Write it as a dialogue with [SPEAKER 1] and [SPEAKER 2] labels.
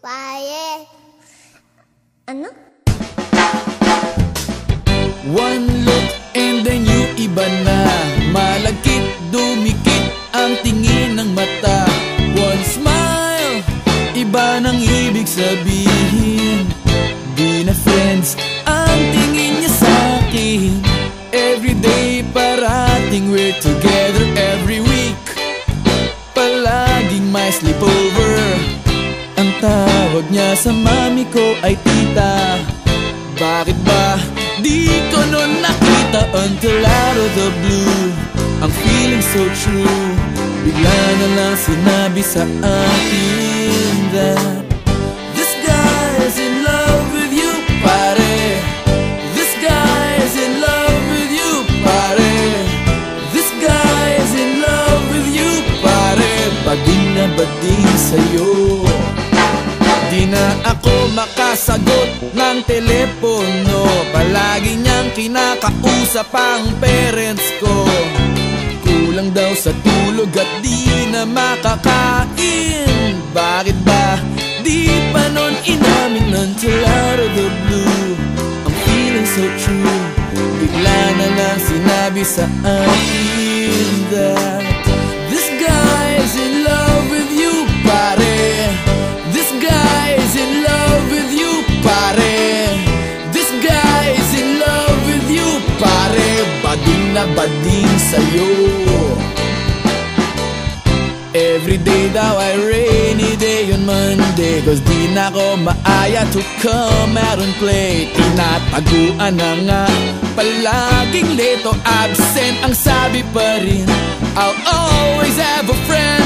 [SPEAKER 1] Pare. Ano?
[SPEAKER 2] One look and then you iba na. Malagkit, dumikit ang tingin ng mata. One smile, iba nang ibig sabihin. Di na friends ang tingin niya sa'kin. Everyday parating we're together every week. Palaging may sleepover. Ang tawag niya sa mami ko ay tita. Bakit ba di ko nun nakita until out of the blue? Ang feeling so true. Bigla na lang sinabi sa akin that this guy is in love with you, pare. This guy is in love with you, pare. This guy is in love with you, pare. Bading na bading sa'yo. Di na ako makasagot ng telepono. Palagi niyang kinakausap ang parents ko. Kulang daw sa tulog at di na makakain. Bakit ba di pa nun inamin until out of the blue? I'm feeling so true. Bigla na lang sinabi sa akin that this guy is in love with you, pare. This guy is in love with you, pare. This guy is in love with you, pare. Bading na bading sa'yo. Everyday daw ay rainy day on Monday, cause di na ko maaya to come out and play. Tinataguan na nga, palaging late o absent. Ang sabi pa rin, I'll always have a friend.